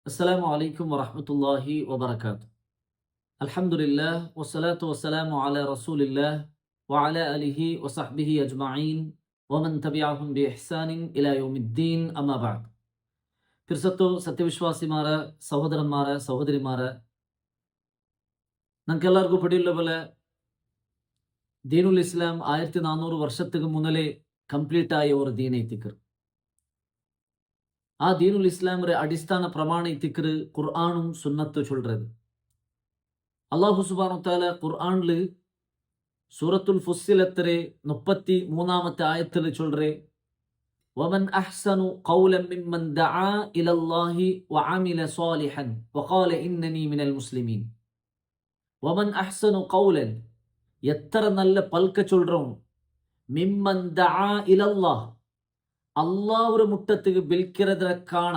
അസ്സലാമു അലൈക്കും വറഹ്മത്തുള്ളാഹി വബറകാതുഹു. അൽഹംദുലില്ലാഹ് വസ്സലാത്തു വസ്സലാമു അലാ റസൂലില്ലാഹ് വഅലാ ആലിഹി വസഹ്ബിഹി അജ്മഈൻ വമൻ തബിഅഹും ബിഇഹ്സാനിൻ ഇലാ യൗമിദ്ദീൻ അമ്മാ ബഅദ്. ഫിർസത്തു സത്യവിശ്വാസിമാരെ, സഹോദരന്മാരെ, സഹോദരിമാരെ, നമുക്കെല്ലാവർക്കും പിടിയുള്ള പോലെ ദീനുൽ ഇസ്ലാം 1400 വർഷத்துக்கு മുന്നലേ കംപ്ലീറ്റ് ആയ ഒരു ദീൻ ಐತಿಕ್ರು. ಆ ದೀನುಲ್ ಇಸ್ಲಾಮರ ಅಡಿಸ್ಥಾನ ಪ್ರಮಾಣ ಐತಿಕ್ರು ഖുർആനും സുന്നത്ത് ചൊല്ലുறது. അല്ലാഹു സുബ്ഹാനഹു വ തആല ഖുർആനിൽ സൂറത്തുൽ ഫുസ്സിലത്തിലെ 33ാമത്തെ ആയത്തിൽ ചൊല്ലുറേ, വമൻ അഹ്സനു ഖൗലൻ മിമ്മൻ ദആ ഇലല്ലാഹി വഅമില സ്വാലിഹൻ വഖാല ഇന്നനി മിനൽ മുസ്ലിമീൻ. വമൻ അഹ്സനു ഖൗലൻ, എത്ര നല്ല പൽക്ക ചൊല്ലുറോം, മിമ്മൻ ദആ ഇലല്ലാഹ്, അള്ളാഹുടെ മുട്ടത്തുക്ക് ബിൽക്കിറതിര കാണ,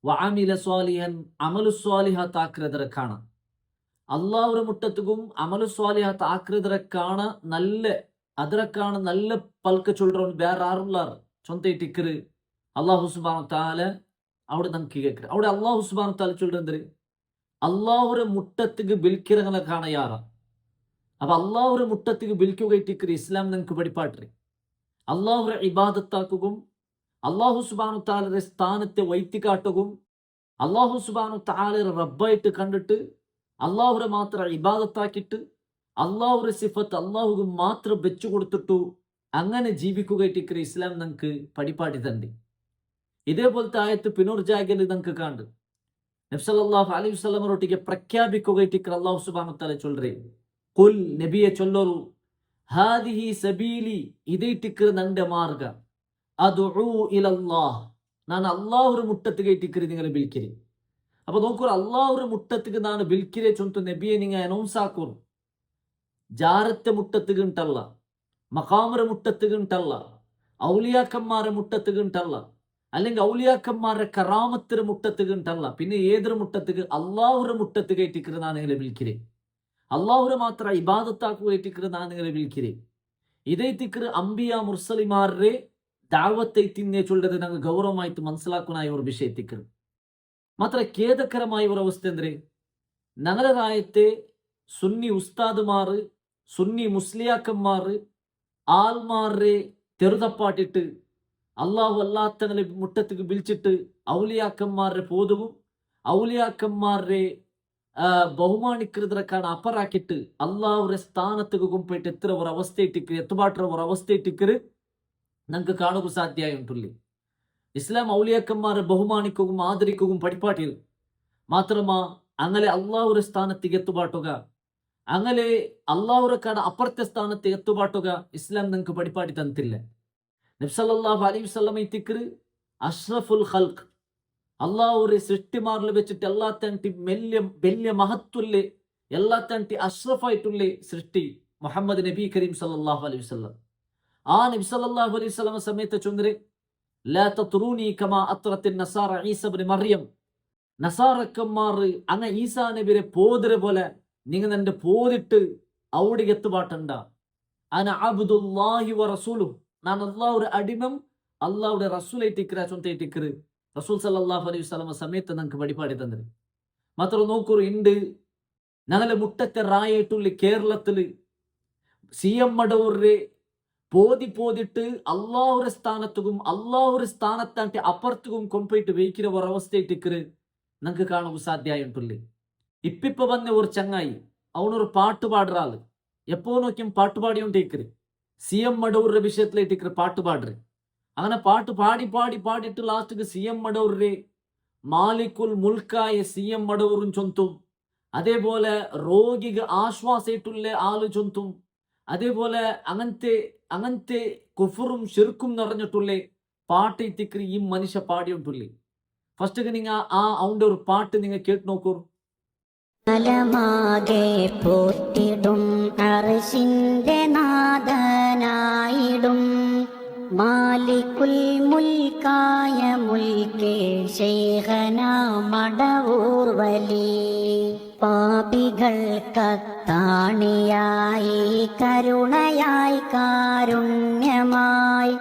വഅമില സ്വാലിഹൻ, അമലു സ്വാലിഹാത്ത് ആക്കിറതിര കാണ. അള്ളാഹുടെ മുട്ടത്തുക്കും അമലു സ്വാലിഹാത്ത് ആക്കിറതിര കാണ നല്ല അതിരക്കാണ നല്ല പൽക്ക ചൊല്ലുറോൻ വേറെ ആറുള്ളാർ ചൊന്തയിട്ടിക്കറ് അള്ളാഹു സുബ്ഹാനഹു തആല അവിടെ നമുക്ക് കേൾക്കറ്. അവിടെ അള്ളാഹു സുബ്ഹാനഹു തആല ചൊല്ലുന്നത് അള്ളാഹുടെ മുട്ടത്തുക്ക് ബിൽക്കിറങ്ങളെ കാണ യാറ. അപ്പൊ അള്ളാഹുടെ മുട്ടത്തുക്ക് ബിൽക്കുക ഇട്ടിക്കറ് ഇസ്ലാം നമുക്ക് പഠിപ്പാട്ടെ. അള്ളാഹുടെ ഇബാദത്താക്കുകയും അള്ളാഹു സുബ്ഹാനഹു തആലയുടെ സ്ഥാനത്തെ വൈത്തിക്കാട്ടുകയും അള്ളാഹു സുബ്ഹാനഹു തആലയുടെ റബ്ബായിട്ട് കണ്ടിട്ട് അള്ളാഹുരെ മാത്രം ഇബാദത്താക്കിയിട്ട് അള്ളാഹുരെ സിഫത്ത് അള്ളാഹുക്ക് മാത്രം വെച്ചു കൊടുത്തിട്ടു അങ്ങനെ ജീവിക്കുകയായിട്ട് ഇസ്ലാം നമുക്ക് പഠിപ്പാട്ടി തന്നെ. ഇതേപോലത്തെ ആയത്ത് പിന്നോർജാഗിൽ നമുക്ക് കണ്ട് നബി സല്ലല്ലാഹു അലൈഹി വസല്ലമറൊട്ടിಗೆ പ്രഖ്യാപിക്കുകയായിട്ട് അള്ളാഹു സുബ്ഹാനഹു തആല ചൊല്ലുറേ, ഖുൽ നബിയെ ചൊല്ലോരു, ഹാദിഹി സബീലി, ഇതേറ്റിക്കറ് നന്റെ മാർഗ, അദ്ഉ ഇലല്ലാഹ്, ഞാൻ അള്ളാഹുര മുട്ടത്തുക ഇട്ടിക്കറി നിങ്ങളെ ബിൽക്കിരി. അപ്പൊ നോക്കൂ, അള്ളാഹുര മുട്ടത്തുക ನಾನು ബിൽക്കിരെ ചൊಂತು നബിയെ നിങ്ങൾ അനൗൺസ് ആക്കൂ. ജാരത്തെ മുട്ടത്തുക ഉണ്ടല്ല, മഖാമര മുട്ടത്തുക ഉണ്ടല്ല, ഔലിയാക്കന്മാരെ മുട്ടത്തുക ഉണ്ടല്ല, അല്ലെങ്കിൽ ഔലിയാക്കന്മാരുടെ കറാമത്തിര മുട്ടത്തുക ഉണ്ടല്ല, പിന്നെ ഏതൊരു മുട്ടത്തുക അള്ളാഹുര മുട്ടത്തുക ഇട്ടിക്കറി ನಾನು നിങ്ങളെ ബിൽക്കിരെ. അള്ളാഹുര മാത്ര ഇബാദത്താക്കുക ഇട്ടിക്കറി ನಾನು നിങ്ങളെ ബിൽക്കിരെ. ഇതൈത്തിക്കറ് അംബിയ മുർസലിമാരുടെ ദാവത്തെ തിന്നെ ചൊല്ലത് ഞങ്ങൾ ഗൗരവമായിട്ട് മനസ്സിലാക്കുന്ന ഒരു വിഷയത്തിക്കറ്. മാത്ര ഖേദകരമായ ഒരു അവസ്ഥ ಅಂದ್ರೆ ഞങ്ങളുടെ രാജ്യത്തെ സുന്നി ഉസ്താദുമാർ, സുന്നി മുസ്ലിയാക്കന്മാർ ആൽമാരെ തെറുതപ്പാട്ടിട്ട് അള്ളാഹു അല്ലാത്തങ്ങളെ മുട്ടത്തുക്ക് വിളിച്ചിട്ട് ഔലിയാക്കന്മാരുടെ പോതുവും ഔലിയാക്കന്മാരുടെ ബഹുമാനിക്കുന്നതിനേക്കാണ് അപ്പറാക്കിട്ട് അള്ളാഹുടെ സ്ഥാനത്തുക്ക് കുമ്പിട്ട് എത്ര ഒരു അവസ്ഥ ഇട്ടിക്കറ്, എത്തുപാട്ട ഒരു അവസ്ഥ ഇട്ടിക്കറ് നമുക്ക് കാണുക സാധ്യമായി ഉണ്ടല്ലേ. ഇസ്ലാം ഔലിയാക്കന്മാരെ ബഹുമാനിക്കുകയും ആദരിക്കുകയും പഠിപ്പാട്ടിയത് മാത്രമാ അങ്ങനെ അള്ളാഹുര സ്ഥാനത്തേക്ക് എത്തുപാട്ടുക, അങ്ങനെ അള്ളാഹുരക്കാട് അപ്പുറത്തെ സ്ഥാനത്ത് എത്തുപാട്ടുക ഇസ്ലാം നിങ്ങൾക്ക് പഠിപ്പാട്ടി തന്നിട്ടില്ല. നബി സല്ലല്ലാഹു അലൈഹി വസല്ലം ഇത്തിക്കറ് അഷ്റഫുൽ ഖൽഖ്, അള്ളാഹുരെ സൃഷ്ടിമാരിൽ വെച്ചിട്ട് എല്ലാത്തಂಟಿ വലിയ മഹത്വല്ലേ, എല്ലാത്തಂಟಿ അഷ്റഫായിട്ടുള്ള സൃഷ്ടി മുഹമ്മദ് നബി കരീം സല്ലല്ലാഹു അലൈഹി വസല്ലം. ആ നബി സല്ലല്ലാഹു അലൈഹി വസല്ലം സമയത്ത് ചൊന്നരെ, ലാ തത്റൂനി കമാ അത്റത്തിൻ നസാറ ഈസ ഇബ്നു മറിയം, നസാറക്കന്മാർ അങ്ങ ഈസാ നബിയെ പോതിരെ പോലെ നിങ്ങൾ എന്റെ പോതിട്ട് അവിടെ എത്തുപാട്ടണ്ട. അന അബ്ദുല്ലാഹി വ റസൂലു, ഞാൻ അള്ളാഹുടെ അടിമം അള്ളാഹുടെ റസൂലായിട്ടിക്കറ ചൊന്തയിട്ടിക്കറ് റസൂൽ സല്ലല്ലാഹു അലൈഹി വസല്ലം സമയത്ത് നമുക്ക് പഠിപ്പാടി തന്നെ. മാത്രം നോക്കൂ, ഉണ്ട് ഞങ്ങളെ മുട്ടത്തെ റായിട്ടുള്ള കേരളത്തിൽ CM മടവൂരെ പോതിട്ട് അള്ളാഹുര സ്ഥാനത്തും അള്ളാഹുര സ്ഥാനത്താണ്ടി അപ്പുറത്തും കൊണ്ടുപോയിട്ട് വയ്ക്കുന്ന ഒരു അവസ്ഥയിട്ടിക്കറ് നമുക്ക് കാണുക സാധ്യമായിട്ടുള്ളേ. ഇപ്പിപ്പ വന്ന ഒരു ചങ്ങായി, അവനൊരു പാട്ട് പാടുற ആള്, എപ്പോ നോക്കിയും പാട്ട് പാടിയോണ്ടിരിക്കറ്. CM മടവൂരുടെ വിഷയത്തിലിട്ടിക്കറ് പാട്ട് പാടുற. അങ്ങനെ പാട്ട് പാടിട്ട് ലാസ്റ്റ് CM മടവൂരെ മാലിക്കുൽ മുൽക്കായ CM മടവൂരും ചൊന്തും, അതേപോലെ രോഗിക്ക് ആശ്വാസമായിട്ടുള്ള ആള് ചൊന്തും, അതേപോലെ അങ്ങനത്തെ കുഫറും ഷിർക്കും നിറഞ്ഞിട്ടുള്ള പാട്ട് ഇത്തിക്കറി ഈ മനുഷ്യ പാടിയിട്ടുള്ളേ. ഫസ്റ്റ് നിങ്ങൾ അവന്റെ ഒരു പാട്ട് നിങ്ങൾ കേട്ട് നോക്കൂ. അലമാകെ പോറ്റിടും അർശിന്റെ നാദനായിടും മാലിക്കുൽ മുൽക്കായ മുൽക്കേ ശൈഖനാ മടവൂർ വലി, പാപികൾക്കത്താണിയായി കരുണയായി കാരുണ്യമായി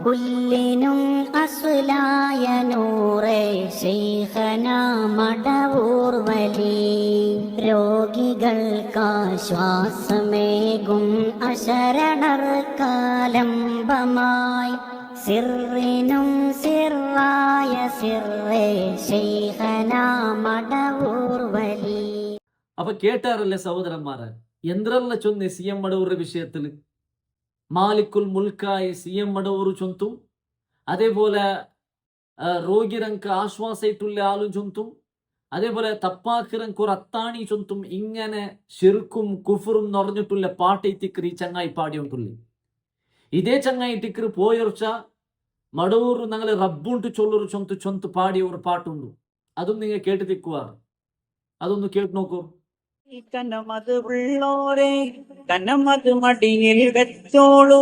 കുല്ലിനും അസ്ലായ നൂറേ ശൈഖന മടവൂർ വലി. രോഗികൾക്കാശ്വാസമേകും അശരണർക്കാലംബമായി സിറിനും സിറായ സിറേ ശൈഖന മടവൂർ വലി. അപ്പൊ കേട്ടാറല്ലേ സഹോദരന്മാരെ, എന്തെല്ല ചൊന്നി സി എം മടവൂർ വിഷയത്തിൽ. മാലിക്കുൽ മുൽക്കായ സി എം മടവൂർ ചൊന്തും, അതേപോലെ രോഗിരങ്ക് ആശ്വാസമായിട്ടുള്ള ആളും ചൊന്തും, അതേപോലെ തപ്പാക്കിറങ്ക് ഒരു അത്താണി ചൊന്തും. ഇങ്ങനെ ഷിർക്കും കുഫറും നിറഞ്ഞിട്ടുള്ള പാട്ട് ഇത്തിക്കറി ചങ്ങായി പാടിയോണ്ടുള്ളി. ഇതേ ചങ്ങായി ടിക്കർ പോയൊർച്ച മടവൂർ ഞങ്ങൾ റബ്ബുണ്ട് ചൊല്ലൊരു ചൊന്ത് ചൊന്ത് പാടിയ ഒരു പാട്ടുണ്ട്. അതും നിങ്ങൾ കേട്ട് തിക്കുവാർ. അതൊന്ന് കേട്ട് നോക്കൂ. കനമത് ഉള്ളോരെ കനമത് മടിയിൽ വെച്ചോളൂ.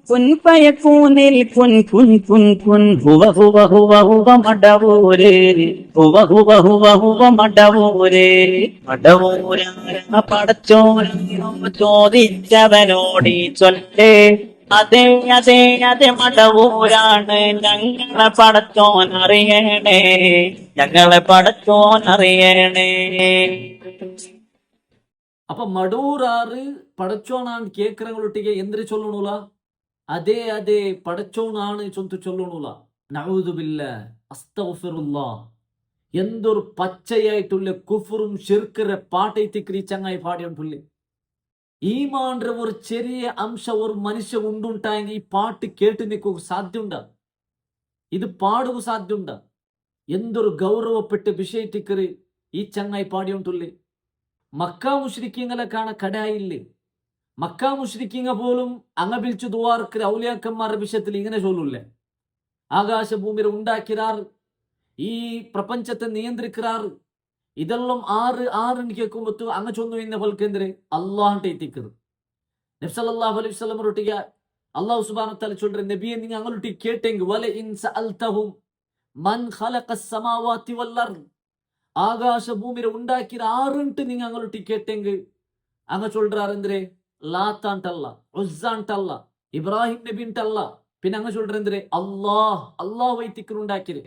പുൻപയക്കൂനിൽ പുൻ പുൻ പുൻ പുൻ ഹുവ ഹുവ ഹുവ ഹുവ മടവൂരേ. ഹുവ ഹുവ ഹുവ ഹുവ മടവൂരേ. മടവൂരാരെന്ന പടച്ചോനോ ചോദിച്ചവനോടി ചൊല്ലേ. അതെ അതെ അതെ മടവൂരാണ് ഞങ്ങളെ പടച്ചോൻ അറിയണേ. ഞങ്ങളെ പടച്ചോൻ അറിയണേ. അപ്പൊ മടൂറാറ് പടച്ചോണാണ് കേക്കറങ്ങളൊട്ടിಗೆ എന്തിനു ചൊല്ലണൂല? അതെ അതെ പടച്ചോണാണ് ചൊന്തു ചൊല്ലണൂല. നഊദു ബില്ലാഹ്, അസ്തഗ്ഫിറുല്ലാഹ്. എന്തൊരു പച്ചയായിട്ടുള്ള കുഫറും ഷിർക്കറെ പാട്ടൈത്തിക്രി ചങ്ങായി പാടിയോണ്ടുള്ളി. ഈമാന്റെ ഒരു ചെറിയ അംശ ഒരു മനുഷ്യ ഉണ്ടുണ്ടായെങ്കിൽ ഈ പാട്ട് കേട്ട് നിൽക്കുക സാധ്യമുണ്ട? ഇത് പാടുക സാധ്യമുണ്ട? എന്തൊരു ഗൗരവപ്പെട്ട വിഷയത്തിക്കറി ഈ ചങ്ങായി പാടിയോണ്ടുള്ളി. മക്കാ മുശ്രിക്കീങ്ങളെ കാണ കടായില്ലേ? മക്കാ മുശ്രിക്കീങ്ങ പോലും അങ്ങ പിടിച്ചു ദുവാർക്കർ ഔലിയാക്കന്മാരുടെ വിഷയത്തിൽ ഇങ്ങനെ ചൊല്ലൂല്ലേ? ആകാശഭൂമിയെ ഉണ്ടാക്കിറാർ, ഈ പ്രപഞ്ചത്തെ നിയന്ത്രിക്കാർ. ഇതെല്ലാം ആറ് കേൾക്കുമ്പോ അങ്ങ ചൊന്നു ഇന്ന പോൽക്കെന്തിരെ അള്ളാഹ്ന്റെ എത്തിക്കറ്. നബി സല്ലല്ലാഹു അലൈഹി വസല്ലം ഒട്ടിക അല്ലാഹു സുബ്ഹാനഹു വ തആല ചൊല്ലുற നബിയെ നിങ്ങൾ അങ്ങോട്ട് കേട്ടെങ്കിൽ വല ഇൻ സഅൽതഹും മൻ ഖലഖസ് സമാവാതി വൽ അർദ്. ആകാശഭൂമിയെ ഉണ്ടാക്കിയ ആറുണ്ട് നിങ്ങൾ അങ്ങോട്ട് കേട്ടെങ്കിൽ അങ്ങ ചൊല്ലുറാരെന്തിരെ ലാത്താണ്ടല്ല, ഉസ്സാണ്ടല്ല, ഇബ്രാഹിം നബിണ്ടല്ല. പിന്നെ അങ്ങ ചൊല്ലുറെന്തിരെ അള്ളാഹ് വൈത്തിക്കറുണ്ടാക്കിരെ.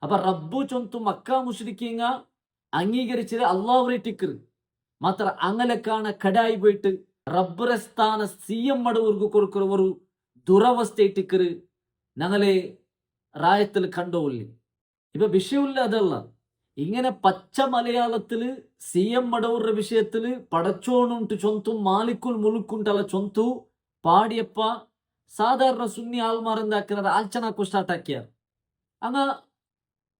അപ്പൊ റബ്ബു ചൊന്തു മക്കാ മുശ്രിക്കീങ്ങ അംഗീകരിച്ചത് അള്ളാഹുരെ ടിക്കർ മാത്ര. അങ്ങനെ കാണ കടായി പോയിട്ട് റബ്ബുറെ സ്ഥാന സി എം മടവൂർക്ക് കൊടുക്കുന്ന ഒരു ദുരവസ്ഥ ടിക്കർ ഞങ്ങളെ റായത്തിൽ കണ്ടോല്ലേ. ഇപ്പൊ വിഷയമില്ല അതല്ല. ഇങ്ങനെ പച്ച മലയാളത്തില് സി എം മടവൂരുടെ വിഷയത്തില് പടച്ചോണുണ്ട് ചൊന്തും മാലിക്കുൽ മുലുക്കുണ്ടല്ല ചൊന്തു പാടിയപ്പ സാധാരണ സുന്നി ആൾമാർ എന്താക്കിയാർ ആൽച്ചനാക്കു സ്റ്റാർട്ട് ആക്കിയാർ. അങ്ങ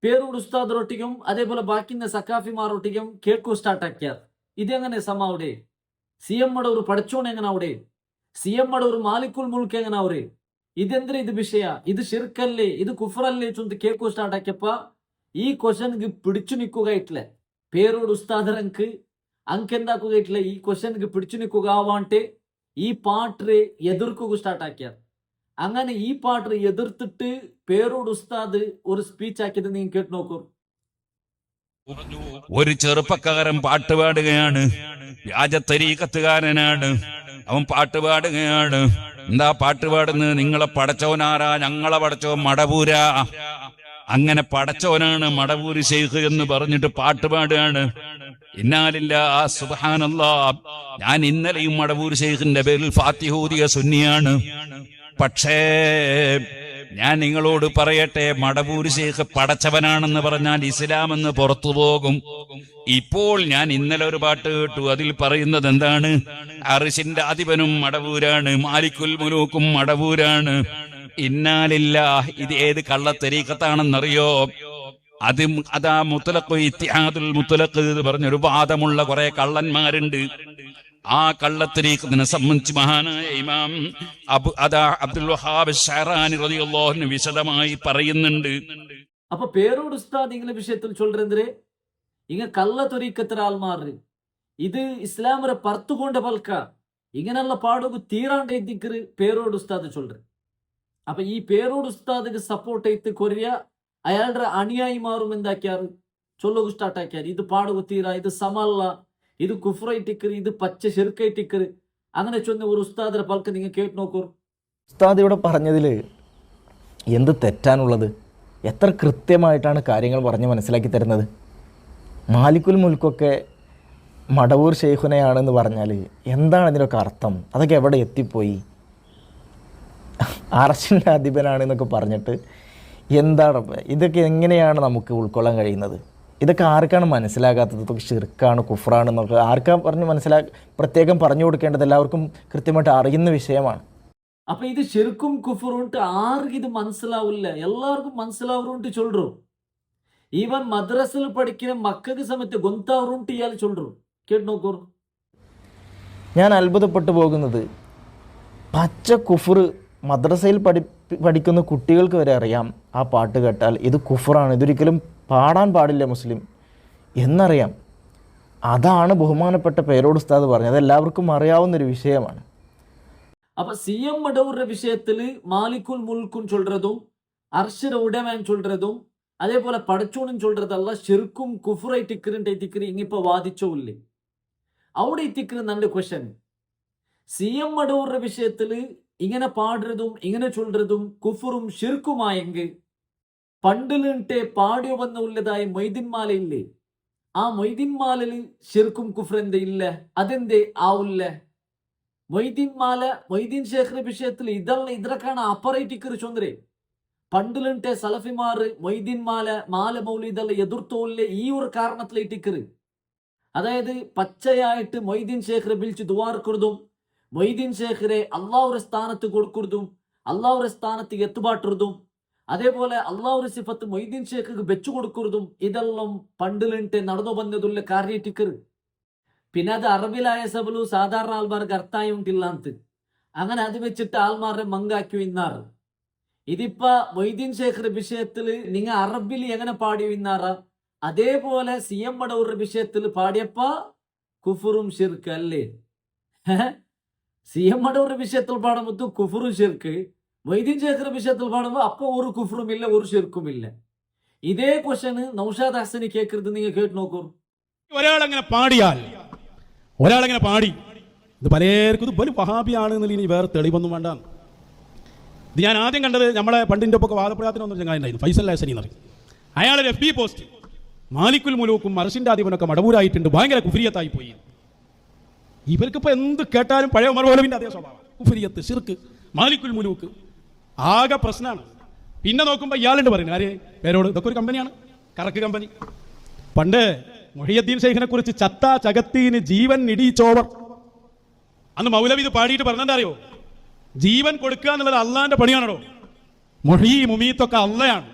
പേരൂർ ഉസ്താദറൊട്ടിക്കും അതേപോലെ ബാക്കിന്ന സക്കാഫിമാരൊട്ടിക്കും കേൾക്കു സ്റ്റാർട്ട് ആക്കിയാർ. ഇതെങ്ങനെ സമാവിടെ? സി എം മടവൂർ പടച്ചോൺ എങ്ങനെ അവിടെ? സി എം മടവൂർ മാലിക്കുൽ മുൽക്ക് എങ്ങനെ അവരെ? ഇതെന്തിനാ ഇത് വിഷയ? ഇത് ഷിർക്കല്ലേ, ഇത് കുഫറല്ലേ ചൊന്ത് കേൾക്കു സ്റ്റാർട്ട് ആക്കിയപ്പ ഈ ക്വസ്റ്റൻക്ക് പിടിച്ചു നിൽക്കുകയിട്ടില്ല. പേരോട് ഉസ്താദരങ്ക് അങ്കെന്താക്കുകയിട്ടില്ല. ഈ ക്വസ്റ്റൻക്ക് പിടിച്ചു നിൽക്കുക ആവാണ്ട് ഈ പാട്ട് എതിർക്കുക സ്റ്റാർട്ട് ആക്കിയാർ. അങ്ങനെ ഈ പാട്ട് എതിർത്തിട്ട് പേരോട് ഉസ്താദ് ഒരു സ്പീച്ച് ആക്കിയത് നിങ്ങൾ കേട്ട് നോക്കൂ. ഒരു ചെറുപ്പക്കാരൻ പാട്ട് പാടുകയാണ്. വ്യാജ തരീഖത്തുകാരനാണ്. അവൻ പാട്ട് പാടുകയാണ്. എന്താ പാട്ട് പാടുന്നത്? നിങ്ങളെ പടച്ചവനാരാ? ഞങ്ങളെ പടച്ചവൻ മടവൂരാ. അങ്ങനെ പടച്ചവനാണ് മടവൂര് ശൈഖ് എന്ന് പറഞ്ഞിട്ട് പാട്ട് പാടുകയാണ്. ഇന്നാലില്ലാഹ് സുബ്ഹാനല്ലാഹ്. ഞാൻ ഇന്നലെയും മടവൂർ ശൈഖിന്റെ പേരിൽ ഫാത്തിഹ ഓതിയ സുന്നിയാണ്. പക്ഷേ ഞാൻ നിങ്ങളോട് പറയട്ടെ, മടവൂർ ശൈഖ് പടച്ചവനാണെന്ന് പറഞ്ഞാൽ ഇസ്ലാം എന്ന് പുറത്തു പോകും. ഇപ്പോൾ ഞാൻ ഇന്നലെ ഒരു പാട്ട് കേട്ടു. അതിൽ പറയുന്നത് എന്താണ്? അർശിന്റെ അധിപനും മടവൂരാണ്, മാലിക്കുൽ മുലൂക്കും മടവൂരാണ്. ഇന്നാലില്ലാഹ്. ഇത് ഏത് കള്ളത്തരീഖത്താണെന്നറിയോ? അതാ മുത്തലഖ് ഇത്തിഹാദുൽ മുത്തലഖ് എന്ന് പറഞ്ഞൊരു വാദമുള്ള കുറെ കള്ളന്മാരുണ്ട്. ആ കള്ളത്തരീഖത്തിനെ സംബന്ധിച്ച് മഹാനായ ഇമാം അബ്ദുൽ വഹാബ് ഷഅറാനി റളിയല്ലാഹു അൻഹു വിശദമായി പറയുന്നുണ്ട്. അപ്പൊ പേരോട് ഉസ്താദ് ഇങ്ങനെ വിഷയത്തിൽ ചൊല്ലുറെന്തിരെ ഇങ്ങ കള്ള തൊരീക്കത്തിര ആൾമാറ് ഇത് ഇസ്ലാമരെ പർത്തുകൊണ്ട പൽക്ക ഇങ്ങനെയുള്ള പാടുക തീരാണ്ട് എത്തിക്കറ് പേരോട് ഉസ്താദ് ചൊല്ലുറ്. അപ്പൊ ഈ പേരോട് ഉസ്താദിന് സപ്പോർട്ട് ചെയ്ത് കൊറിയ അയാളുടെ അനുയായിമാരും എന്താക്കിയാറ് ചൊല്ലുക സ്റ്റാർട്ട് ആക്കിയാർ. ഇത് പാടുക തീര, ഇത് സമല്ല, ഇത് കുഫ്രൈറ്റിക്കറ്, ഇത് പച്ച ഷിർക്കൈറ്റിക്കറ്. അങ്ങനെ ചൊന്ന ഒരു ഉസ്താദിന്റെ പൽക്ക് നിങ്ങൾ കേട്ട് നോക്കൂ. ഉസ്താദ് ഇവിടെ പറഞ്ഞതിൽ എന്ത് തെറ്റാനുള്ളത്? എത്ര കൃത്യമായിട്ടാണ് കാര്യങ്ങൾ പറഞ്ഞ് മനസ്സിലാക്കി തരുന്നത്. മാലിക്കുൽ മുൽക്കൊക്കെ മടവൂർ ഷെയ്ഖുനയാണെന്ന് പറഞ്ഞാൽ എന്താണ് ഇതിനൊക്കെ അർത്ഥം? അതൊക്കെ എവിടെ എത്തിപ്പോയി? അർശിൻ്റെ അധിപനാണെന്നൊക്കെ പറഞ്ഞിട്ട് എന്താണ് ഇതൊക്കെ? എങ്ങനെയാണ് നമുക്ക് ഉൾക്കൊള്ളാൻ കഴിയുന്നത്? ഇതൊക്കെ ആർക്കാണ് മനസ്സിലാകാത്തത്? ഇതൊക്കെ ഷിർക്കാണ്, കുഫ്റാണെന്നൊക്കെ ആർക്കാ പറഞ്ഞ് പ്രത്യേകം പറഞ്ഞു കൊടുക്കേണ്ടത്? എല്ലാവർക്കും കൃത്യമായിട്ട് അറിയുന്ന വിഷയമാണ്. അപ്പൊ ഇത് ഷിർക്കും കുഫറുണ്ട് ആർക്കും ഇത് മനസ്സിലാവില്ല, എല്ലാവർക്കും മനസ്സിലാവുറുണ്ട് ചൊല്ലുറു. ഈവൻ മദ്രസിൽ പഠിക്കുന്ന മക്കൾക്ക് സമയത്ത് ഗൊന്താവുറുണ്ട് ഇയാൾ ചൊല്ലുറു. കേട്ട് നോക്കൂ. ഞാൻ അത്ഭുതപ്പെട്ടു പോകുന്നത് പച്ച കുഫർ മദ്രസയിൽ പഠിക്കുന്ന കുട്ടികൾക്ക് വരെ അറിയാം. ആ പാട്ട് കേട്ടാൽ ഇത് കുഫറാണ്, ഇതൊരിക്കലും പാടാൻ പാടില്ല മുസ്ലിം എന്നറിയാം. അതാണ് ബഹുമാനപ്പെട്ട പേരോട് ഉസ്താദ് പറഞ്ഞത്. അതെല്ലാവർക്കും അറിയാവുന്നൊരു വിഷയമാണ്. அப்ப சிஎம் மடவுற விஷயத்துல மாலிக்குல் முல்குன்னு சொல்றதும் அர்ஷர உடவன் சொல்றதும் அதே போல படைச்சோன்னு சொல்றதெல்லாம் ஷிர்க்கும் குஃப்ரை திக்கிறு இங்க இப்ப வாதிச்சோ இல்லை അവിടെ എത്തിക്കുന്ന നല്ല ക്വസ്റ്റ്യൻ. സിഎം മടവുற விஷயத்துல ഇങ്ങനെ പാടുന്നതും ഇങ്ങനെ ചൊല്ലുന്നതും കുഫറും ഷിർക്കുമായെങ്കിൽ പണ്ടിലിട്ടെ പാടിയോ വന്ന ഉള്ളതായ മൊയ്തീൻമാലയില്ലേ, ആ മൊയ്തീൻമാലയിൽ ഷിർക്കും കുഫ്രെന്ത ഇല്ല, അതെന്തേ ആവില്ല? മൊയ്തീൻ ഷേഖിന്റെ വിഷയത്തിൽ ഇതിലൊക്കെയാണ് അപ്പറേറ്റിക്കറ് ചൊന്നരെ. പണ്ടിലിട്ടെ സലഫിമാർ മൊയ്തീൻമാല മൗലി ഇതെല്ലാം എതിർത്തോല്ലേ ഈ ഒരു കാരണത്തിലേറ്റിക്കറ്. അതായത് പച്ചയായിട്ട് മൊയ്തീൻ ഷേഖിനെ വിളിച്ച് ദുവാർക്കുന്നതും മൊയ്തീൻ ഷേഖിനെ അള്ളാഹുടെ സ്ഥാനത്ത് കൊടുക്കുന്നതും അള്ളാഹുടെ സ്ഥാനത്ത് എത്തുപാട്ടുന്നതും അതേപോലെ അള്ളാഹുടെ സിഫത്ത് മൊയ്തീൻ ഷേഖിക്ക് വെച്ചു കൊടുക്കുന്നതും ഇതെല്ലാം പണ്ടിലിട്ട് നടന്നു വന്നതുള്ള കാര്യറ്റിക്കറ്. പിന്നെ അത് അറബിലായ സബലു സാധാരണ ആൾമാർക്ക് അർത്ഥായി ഉണ്ടില്ലാന്ന് അങ്ങനെ അത് വെച്ചിട്ട് ആൾമാരെ മങ്കാക്കി ഇന്നാറ്. ഇതിപ്പോ മൊയ്തീൻ ഷേഖിന്റെ വിഷയത്തിൽ നിങ്ങൾ അറബിൽ എങ്ങനെ പാടി ഇന്നാറാ, അതേപോലെ സി എം മടവൂറിന്റെ വിഷയത്തിൽ പാടിയപ്പ കുഫറും ഷിർക്ക് അല്ലേ? സി എം മടവൂറിന്റെ വിഷയത്തിൽ പാടുമ്പോ കുഫറും ഷിർക്ക്, മൊയ്തീൻ ഷേഖിന്റെ വിഷയത്തിൽ പാടുമ്പോ അപ്പൊ ഒരു കുഫറും ഇല്ല, ഒരു ഷിർക്കും ഇല്ല. ഇതേ ക്വസ്റ്റ്യന് നൗഷാദ് ഹസനി കേൾക്കരുത്. നിങ്ങൾ കേട്ട് നോക്കൂ. ഒരാളങ്ങനെ പാടി ഇത് പലർക്കും ഇത് വലിയ വഹാബിയാണ് എന്നുള്ള ഇനി വേറെ തെളിവൊന്നും വേണ്ട. ഇത് ഞാൻ ആദ്യം കണ്ടത് നമ്മളെ പണ്ടിൻ്റെ ഒപ്പം വാദപ്രയാത്തിനൊന്നും ചങ്ങായിട്ടുണ്ടായിരുന്നു, ഫൈസൽ ഹസനി എന്ന് പറയും. അയാളൊരു FB പോസ്റ്റ്, മാലിക്കുൽ മുലൂക്കും അർശിൻ്റെ അധിപനൊക്കെ മടവൂരായിട്ടുണ്ട്, ഭയങ്കര കുഫ്രിയത്തായി പോയി. ഇവർക്കിപ്പോൾ എന്ത് കേട്ടാലും പഴയ ഉമർ മൗലവിൻ്റെ അതേ സ്വഭാവം, കുഫ്രിയത്ത്, ഷിർക്ക്, മാലിക്കുൽ മുലൂക്ക്, ആകെ പ്രശ്നമാണ്. പിന്നെ നോക്കുമ്പോൾ ഇയാളുണ്ട് പറയുന്നത് ആര് പേരോട്, ഇതൊക്കെ ഒരു കമ്പനിയാണ്, കറക്ക് കമ്പനി. പണ്ട് മുഹിയുദ്ദീൻ ശൈഖിനെ കുറിച്ച് ചത്ത ചകത്തിന് ജീവൻ ഇടിച്ചോവർ അന്ന് മൗലവി ഇത് പാടിയിട്ട് പറഞ്ഞെന്താ അറിയോ? ജീവൻ കൊടുക്കുക എന്നുള്ളത് അള്ളാന്റെ പണിയാണോ? മൊഹീ മുമീത്തൊക്കെ അള്ളയാണ്.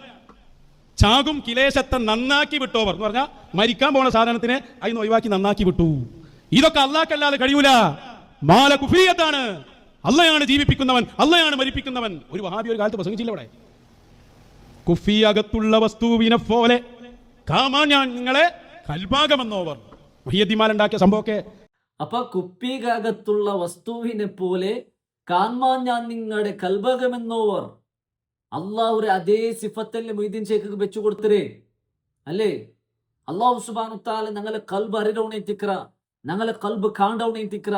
ചാകും കിലേശത്തെ നന്നാക്കി വിട്ടോവർ എന്ന് പറഞ്ഞാൽ മരിക്കാൻ പോണ സാധനത്തിനെ അതിന് ഒഴിവാക്കി നന്നാക്കി വിട്ടു. ഇതൊക്കെ അള്ളാഹ്ക്കല്ലാതെ കഴിയൂല, മാല കുഫ്രിയത്താണ്. അള്ളയാണ് ജീവിപ്പിക്കുന്നവൻ, അള്ളയാണ് മരിപ്പിക്കുന്നവൻ. ഒരു വഹാബി ഒരു കാലത്ത് പ്രസംഗിച്ചില്ല അവിടെ. കുഫി അകത്തുള്ള വസ്തുവിനെ പോലെ കാമാ ഞാൻ നിങ്ങളെ കൽഭാഗമെന്നോവർ. മുഹിയുദ്ദീൻമാലുണ്ടാക്കിയ സംഭവമൊക്കെ. അപ്പൊ കുപ്പികകത്തുള്ള വസ്തുവിനെ പോലെ കാൺമാൻ ഞാൻ നിങ്ങളുടെ കൽഭാഗമെന്നോവർ. അള്ളാഹുരെ അതേ സിഫത്തല്ലേ മൊയ്തീൻ ഷേഖിക്ക് വെച്ചു കൊടുത്തരേ അല്ലേ? അള്ളാഹു സുബ്ഹാനഹു തആല ഞങ്ങളെ കൽബ് അറിയണേറ്റിക്കറ, ഞങ്ങളെ കൽബ് കാണ്ടവണേറ്റിക്കറ,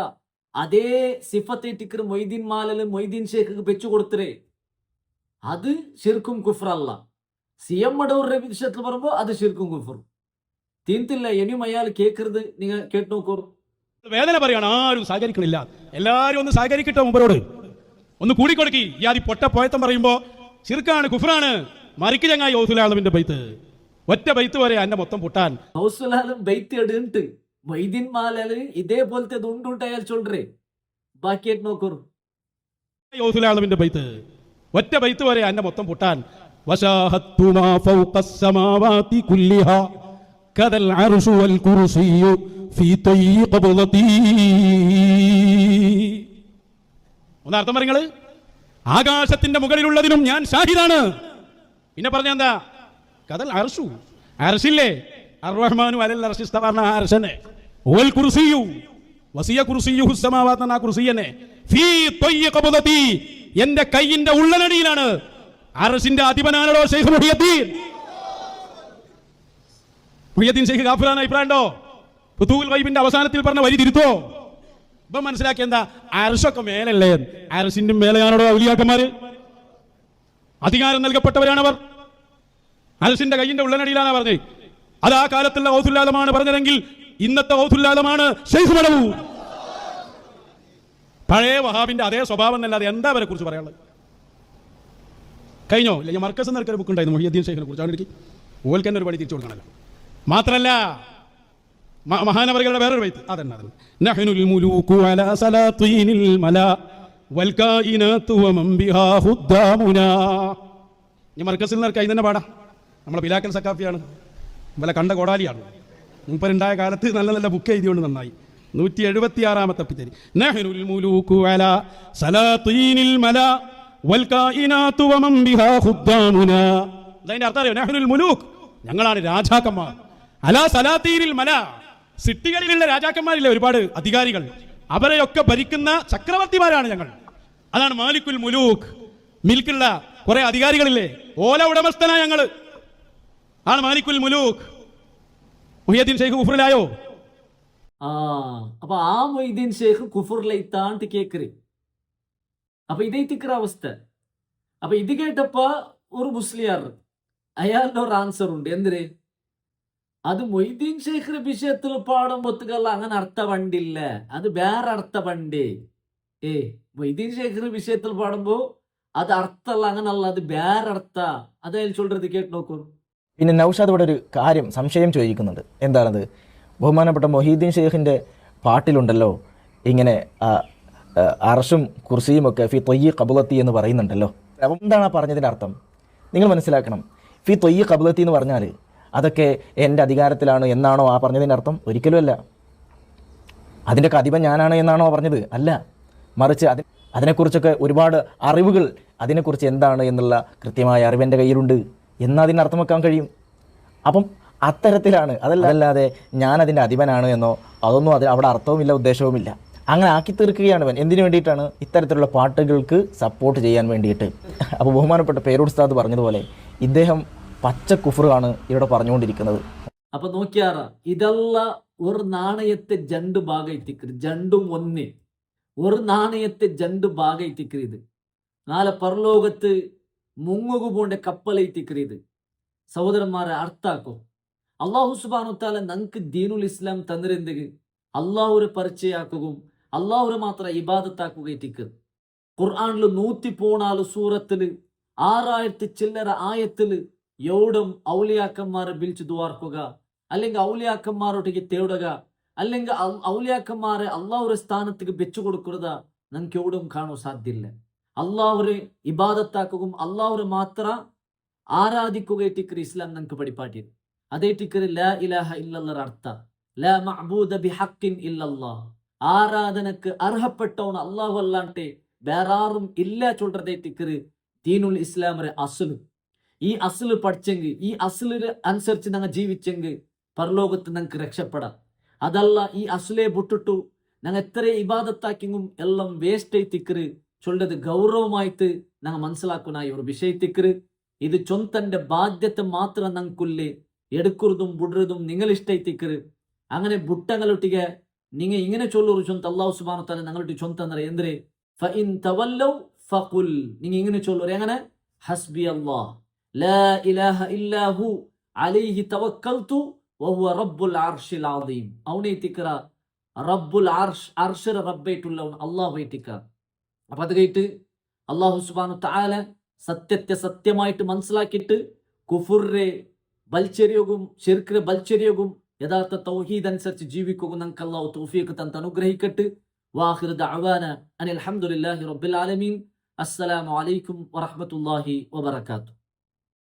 അതേ സിഫത്തേറ്റിക്കറ മൊയ്തീൻ മാലലും മൊയ്തീൻ ഷേഖിക്ക് വെച്ചു കൊടുത്തരേ. അത് ഷിർക്കും കുഫ്റല്ല. സി എം മടവൂറിന്റെ വിഷയത്തിൽ പറയുമ്പോ അത് ഷിർക്കും കുഫറും തീർത്തില്ല. ഇനിയും അയാൾ കേൾക്കരുത്. നിങ്ങൾ കേട്ട് നോക്കൂ. വേദന പറയാണ്, ആരും സഹകരിക്കണില്ല. എല്ലാരും ഒന്ന് സഹകരിക്കട്ടെ, മുമ്പരോട് ഒന്ന് കൂടിക്കൊടുക്കി. ഈ ആദ്യം പൊട്ട പോയത്തം പറയുമ്പോ ഷിർക്കാണ്, കുഫ്റാണ്. മറിക്ക് ചങ്ങായി ഔസുലാലമിന്റെ ബൈത്ത്, ഒറ്റ ബൈത്ത് വരെ എന്നെ മൊത്തം പൊട്ടാൻ. ഔസുലാലും ബൈത്ത് എടുത്ത് മൊയ്തീൻ മാലല് ഇതേപോലത്തെ ഉണ്ടുണ്ട് അയാൾ ചൊല്ലേ. ബാക്കിയായിട്ട് നോക്കൂ. ഔസുലാലമിന്റെ ബൈത്ത്, ഒറ്റ ബൈത്ത് വരെ എന്നെ മൊത്തം പൊട്ടാൻ. വശാഹത്തു മാ ഫൗഖസ് സമാവാതി കുല്ലിഹാ കദൽ അർശു വൽ കുർസിയു ഫീ തയ്യി ഖബ്ളതി. ഒന്നർത്ഥം പറയുന്നത് ആകാശത്തിന്റെ മുകളിലുള്ളതിനും ഞാൻ ഷാഹിദാണ്. പിന്നെ പറഞ്ഞ എന്താ? കദൽ അർശു, അർശില്ലേ, അർറഹ്മാനു അലൽ അർശി ഇസ്തവഅ അർശനെ വൽ കുർസിയു വസിയ കുർസിയുഹു സമാവാത് എന്ന കുർസിയനെ ഫീ തയ്യി ഖബ്ളതി, എന്റെ കൈയിന്റെ ഉള്ളനടിയിലാണ്. അർശിന്റെ അധിപനാണോ ശൈഖ് മുഹിയുദ്ദീൻ? മുഹിയുദ്ദീൻ ശൈഖ് ഗാഫിറാണ് അഭിപ്രായമുണ്ടോ? ഫുതൂൽ ഗൈബിന്റെ അവസാനത്തിൽ പറഞ്ഞ വരി തിരുത്തോ? ഇപ്പം മനസ്സിലാക്കി എന്താ? അർശൊക്കെ മേലല്ലേ, അർശിന്റെ മേലെയാണോ ഔലിയാക്കന്മാര്? അധികാരം നൽകപ്പെട്ടവരാണവർ. അൽസിന്റെ കയ്യിന്റെ ഉള്ളനടിയിലാണ് പറഞ്ഞത്. അത് ആ കാലത്തുള്ള ഔസുല്ലാദമാണ് പറഞ്ഞതെങ്കിൽ ഇന്നത്തെ ഔസുല്ലാദമാണ് ശൈഖ് മടവൂർ. പഴയ വഹാബിന്റെ അതേ സ്വഭാവം എന്നല്ലാതെ എന്താ അവരെ കുറിച്ച് പറയാനുള്ളത്? കഴിഞ്ഞോ? ഇല്ല, ഞാൻ മർക്കസ് എന്നൊരു ബുക്ക് ഉണ്ടായിരുന്നു മുഹിയുദ്ദീൻ ഷെയ്ഖിനെ കുറിച്ച്. അവിടെ എനിക്ക് ഓൽക്ക് തന്നെ ഒരു പടി തിരിച്ചു കൊടുക്കണമല്ലോ. മാത്രല്ല മഹാനവറുകളുടെ വേറൊരു ബൈത്ത് അതന്നെ നഹ്നുൽ മുലൂകു അലാ സലാത്തീനിൽ മലാ വൽ കായിനാതു വമൻ ബിഹാ ഖുദ്ദാമുനാ. ഈ മർക്കസിൽ നിന്ന് കൈ തന്നെ പാടാം. നമ്മളെ ബിലാക്കൽ സക്കാഫിയാണ്, വല്ല കണ്ട കോടാലിയാണ്. മുമ്പരുണ്ടായ കാലത്ത് നല്ല നല്ല ബുക്ക് എഴുതിയോണ്ട് നന്നായി. 176ാമത്തെ പിറ്റേരി നഹ്നുൽ മുലൂകു അലാ സലാത്തീനിൽ മലാ വൽ കായിനാതു വമൻ ബിഹാ ഖുദ്ദാമുനാ. അതിന്റെ അർത്ഥം അറിയോ? നഹ്നുൽ മുലൂക്, ഞങ്ങളാണ് രാജാക്കന്മാർ. അലാ സലാത്തീനിൽ മലാ, സിട്ടികളിലുള്ള രാജാക്കന്മാരില്ലേ ഒരുപാട് അധികാരികൾ, അവരെയൊക്കെ ഭരിക്കുന്ന ചക്രവർത്തിമാരാണ് ഞങ്ങൾ. അതാണ് മാലിക്കുൽ മുലൂക്ക്. മിൽക്കുള്ള കുറെ അധികാരികളില്ലേ, ഓല ഉടമസ്ഥനായ ഞങ്ങള് ആണ് മാലിക്കുൽ മുലൂക്ക്. മുഹിയുദ്ദീൻ ഷെയ്ഖ് കുഫറിലായോ? അപ്പൊ ആ മൊയ്തീൻ ഷെയ്ഖ് കുഫറിലെത്താണ്ട് കേക്കറി. അപ്പൊ ഇതേ തിക്കറ അവസ്ഥ. അപ്പൊ ഇത് കേട്ടപ്പോ ഒരു മുസ്ലിയാർ അയാളുടെ ഒരു ആൻസർ ഉണ്ട്. എന്തിന്? അത് മൊയ്തീൻ ഷെയ്ഖിന്റെ വിഷയത്തിൽ പാടുമ്പോത്തുകല്ല അങ്ങനെ അർത്ഥ പണ്ടില്ല, അത് വേറെ അർത്ഥ പണ്ടേ. മൊയ്തീൻ ഷെയ്ഖിന്റെ വിഷയത്തിൽ പാടുമ്പോ അത് അർത്ഥമല്ല, അങ്ങനല്ല, അത് വേറെ അർത്ഥ. അതായത് ചൊല്ലത് കേട്ട് നോക്കൂ. പിന്നെ നൗഷാദ് ഇവിടെ ഒരു കാര്യം സംശയം ചോദിക്കുന്നുണ്ട്. എന്താണത്? ബഹുമാനപ്പെട്ട മൊഹീദ്ദീൻ ഷെയ്ഖിൻ്റെ പാട്ടിലുണ്ടല്ലോ ഇങ്ങനെ അർഷും കുർസിയും ഒക്കെ ഫി തൊയ്യ് കബുലത്തി എന്ന് പറയുന്നുണ്ടല്ലോ. എന്താണ് ആ പറഞ്ഞതിൻ്റെ അർത്ഥം? നിങ്ങൾ മനസ്സിലാക്കണം. ഫി തൊയ്യ് കബുലത്തി എന്ന് പറഞ്ഞാൽ അതൊക്കെ എൻ്റെ അധികാരത്തിലാണ് എന്നാണോ ആ പറഞ്ഞതിൻ്റെ അർത്ഥം? ഒരിക്കലുമല്ല. അതിൻ്റെയൊക്കെ അധിപൻ ഞാനാണ് എന്നാണോ പറഞ്ഞത്? അല്ല, മറിച്ച് അതിനെക്കുറിച്ചൊക്കെ ഒരുപാട് അറിവുകൾ, അതിനെക്കുറിച്ച് എന്താണ് എന്നുള്ള കൃത്യമായ അറിവ് എൻ്റെ കയ്യിലുണ്ട് എന്നാൽ അതിന് അർത്ഥം വെക്കാൻ കഴിയും. അപ്പം അത്തരത്തിലാണ്, അതല്ലാതെ ഞാനതിൻ്റെ അധിപനാണ് എന്നോ അതൊന്നും അവിടെ അർത്ഥവുമില്ല ഉദ്ദേശവുമില്ല. അങ്ങനെ ആക്കി തീർക്കുകയാണ് ഇവൻ. എന്തിനു വേണ്ടിയിട്ടാണ്? ഇത്തരത്തിലുള്ള പാട്ടുകൾക്ക് സപ്പോർട്ട് ചെയ്യാൻ വേണ്ടിയിട്ട്. അപ്പോൾ ബഹുമാനപ്പെട്ട പേരൂർ ഉസ്താദ് പറഞ്ഞതുപോലെ ഇദ്ദേഹം പച്ച കുഫറാണ് ഇവിടെ പറഞ്ഞുകൊണ്ടിരിക്കുന്നത്. അപ്പൊ നോക്കിയാറ, ഇതല്ല ഒരു നാണയത്തെ ജണ്ട് ഭാഗത്തിക്കരുത്. ജണ്ടും ഒന്നേ, ഒരു നാണയത്തെ ജണ്ട് ഭാഗത്തിക്കരുത്. നാളെ പരലോകത്ത് മുങ്ങുകു പോണ്ട കപ്പലൈത്തിക്കരുത്. സഹോദരന്മാരെ അർത്ഥാക്കും. അള്ളാഹു സുബ്ഹാനഹു വ തആല നമുക്ക് ദീനുൽ ഇസ്ലാം തന്നിരുന്നത് അള്ളാഹുരെ പരിചയാക്കുകയും അള്ളാഹുരെ മാത്രം ഇബാദത്താക്കുകയും. ഖുർആനിൽ 114 സൂറത്തില് 6000 ചില്ലറ ആയത്തില് എവിടും ഔലിയാക്കന്മാരെ വിളിച്ച് ദുആർക്കുക, അല്ലെങ്കിൽ ഔലിയാക്കന്മാരോട്ടേക്ക് തേടുക, അല്ലെങ്കിൽ ഔലിയാക്കന്മാരെ അള്ളാഹുരെ സ്ഥാനത്തേക്ക് വെച്ചു കൊടുക്കുക നമുക്ക് എവിടും കാണാൻ സാധ്യമില്ല. അള്ളാഹുരെ ഇബാദത്താക്കുകയും അള്ളാഹുരെ മാത്രം ആരാധിക്കുകയും ഇസ്ലാം നമുക്ക് പഠിപ്പാട്ടിയത്. അതേ ടിക്കറ് ലാ ഇലാഹ ഇല്ലല്ലയുടെ അർത്ഥ ലാ മഅബൂദ ബിഹഖിൻ ഇല്ലല്ലാഹ്, ആരാധനക്ക് അർഹപ്പെട്ടവൻ അള്ളാഹു അല്ലാണ്ടെ വേറാറും ഇല്ല ചൊല്ലതേ ടിക്കറ് ദീനുൽ ഇസ്ലാമിന്റെ അസ്ല്. ഈ അസ്ല് പഠിച്ചെങ്കിൽ, ഈ അസ്ലിന് അനുസരിച്ച് ഞങ്ങൾ ജീവിച്ചെങ്കിൽ പരലോകത്ത് ഞങ്ങൾക്ക് രക്ഷപ്പെടാം. അതല്ല ഈ അസ്ലെ വിട്ടിട്ടു ഞങ്ങൾ എത്ര ഇബാദത്താക്കിയും എല്ലാം വേസ്റ്റ് തിക്കറ് ചൊല്ലത് ഗൗരവമായിട്ട് ഞങ്ങൾ മനസ്സിലാക്കുന്ന ഈ ഒരു വിഷയത്തിക്കറ്. ഇത് ചൊന്തന്റെ ബാധ്യത മാത്രം ഞങ്ങൾക്കുള്ളേ, എടുക്കുന്നതും വിടുന്നതും നിങ്ങൾ ഇഷ്ടത്തിക്കറ്. അങ്ങനെ ബുട്ടങ്ങളൊട്ടിಗೆ നിങ്ങൾ ഇങ്ങനെ ചൊല്ലൊരു ചൊന്ത അല്ലാഹു സുബ്ഹാനഹു വ തആല ഞങ്ങളുടെ ചൊന്ത എന്നറിയ എന്തിരെ ഫഇൻ തവല്ലൗ ഫഖുൽ, നിങ്ങൾ ഇങ്ങനെ ചൊല്ലൊരു എങ്ങനെ ഹസ്ബി അല്ലാഹ് ലാ ഇലാഹ ഇല്ലാ ഹു അലൈഹി തവക്കൽതു വഹുവ റബ്ബുൽ അർശിൽ അദീം. അവനെ തിക്കറ റബ്ബുൽ അർശ്, അർശിര റബ്ബായിട്ടുള്ളവൻ അല്ലാഹുവായിട്ടിക്ക. അപ്പൊ അത് കേട്ട് അല്ലാഹു സുബ്ഹാനഹു വ തആല സത്യത്തെ സത്യമായിട്ട് മനസ്സിലാക്കിയിട്ട് കുഫുറെ ബൽച്ചെറിയകും ശിർക്കിനെ ബൽച്ചെറിയകും യഥാർത്ഥ തൗഹീദ് അനുസരിച്ച് ജീവിക്കുകയും നമുക്ക് അല്ലാഹു തൗഫീഖ് തന്ന് അനുഗ്രഹിക്കട്ടെ. വാഖിറു ദഅവാന അനിൽ ഹംദുലില്ലാഹി റബ്ബിൽ ആലമീൻ. അസ്സലാമു അലൈക്കും വറഹ്മത്തുള്ളാഹി വബറകാതുഹു.